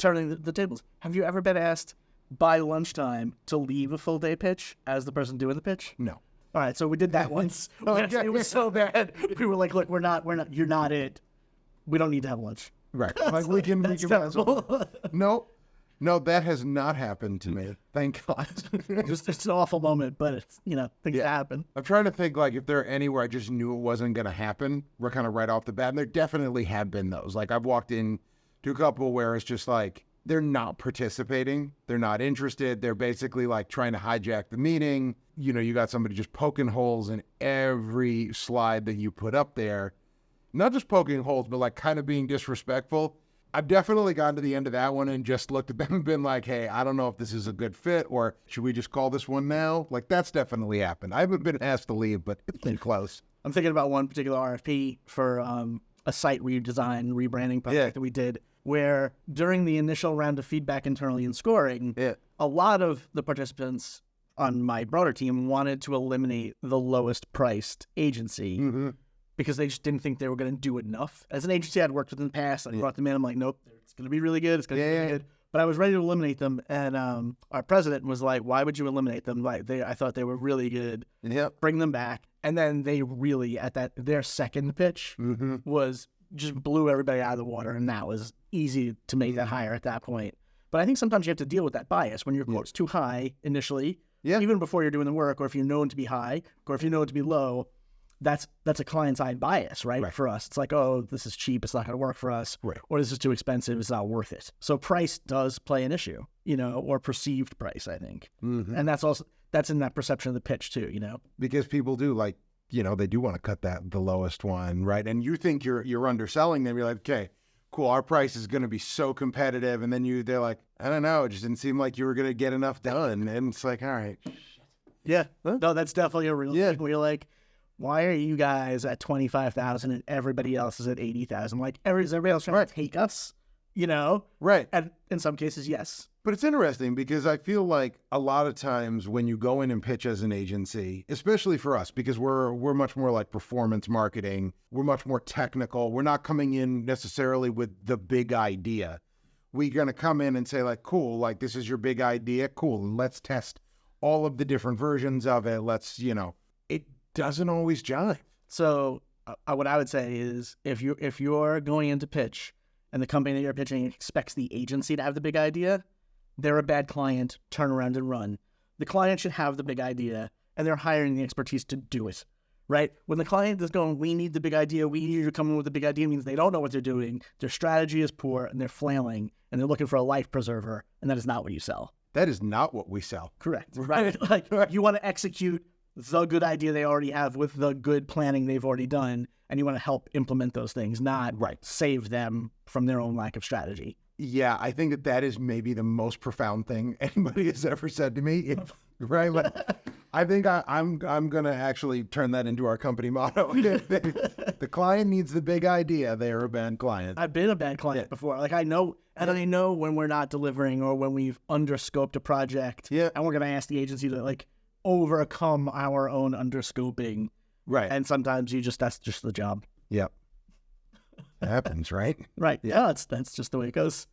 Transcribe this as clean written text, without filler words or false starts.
turning the tables. Have you ever been asked by lunchtime to leave a full day pitch as the person doing the pitch? No. All right, so we did that once. It was so bad. We were like, look, you're not it. We don't need to have lunch. Right. Like we can terrible. No, that has not happened to me. Thank God. It's an awful moment, but it's, things happen. I'm trying to think, like, if there are anywhere I just knew it wasn't going to happen, we're kind of right off the bat. And there definitely have been those. Like, I've walked in to a couple where it's just like, they're not participating. They're not interested. They're basically like trying to hijack the meeting. You got somebody just poking holes in every slide that you put up there. Not just poking holes, but like kind of being disrespectful. I've definitely gotten to the end of that one and just looked at them and been like, hey, I don't know if this is a good fit, or should we just call this one now? Like, that's definitely happened. I haven't been asked to leave, but it's been close. I'm thinking about one particular RFP for a site redesign, rebranding project that we did, where during the initial round of feedback internally and scoring, a lot of the participants on my broader team wanted to eliminate the lowest priced agency because they just didn't think they were going to do enough. As an agency I'd worked with in the past, I brought them in, I'm like, nope, it's going to be really good, it's going to be really good. But I was ready to eliminate them, and our president was like, why would you eliminate them? Like, I thought they were really good. Bring them back. And then they really, their second pitch was just blew everybody out of the water, and that was easy to make that higher at that point. But I think sometimes you have to deal with that bias when your quote's too high initially, even before you're doing the work, or if you're known to be high, or if you're known to be low. That's a client-side bias, right? For us. It's like, oh, this is cheap, it's not going to work for us. Or this is too expensive, it's not worth it. So price does play an issue, or perceived price, I think. And that's in that perception of the pitch too, Because people do like, they do want to cut the lowest one, right? And you think you're underselling them. You're like, okay, cool, our price is going to be so competitive. And then they're like, I don't know, it just didn't seem like you were going to get enough done. And it's like, all right. Yeah. No, that's definitely a real thing where you're like, why are you guys at $25,000 and everybody else is at $80,000? Like, is everybody else trying to take us? Right. And in some cases, yes. But it's interesting because I feel like a lot of times when you go in and pitch as an agency, especially for us, because we're much more like performance marketing, we're much more technical. We're not coming in necessarily with the big idea. We're going to come in and say like, cool, like this is your big idea. Cool. Let's test all of the different versions of it. Let's, it doesn't always jive. So what I would say is if you're going into pitch and the company that you're pitching expects the agency to have the big idea, they're a bad client, turn around and run. The client should have the big idea, and they're hiring the expertise to do it, right? When the client is going, we need the big idea, we need you to come in with the big idea, means they don't know what they're doing, their strategy is poor, and they're flailing, and they're looking for a life preserver, and that is not what you sell. That is not what we sell. Correct, right? Like, you want to execute the good idea they already have with the good planning they've already done, and you want to help implement those things, not save them from their own lack of strategy. Yeah, I think that is maybe the most profound thing anybody has ever said to me. Right? Like, I think I'm going to actually turn that into our company motto. The client needs the big idea. They are a bad client. I've been a bad client before. Like, I know when we're not delivering or when we've underscoped a project. And we're going to ask the agency to like overcome our own underscoping. Right. And sometimes that's just the job. Yep. It happens, right? Right. Yeah, that's just the way it goes.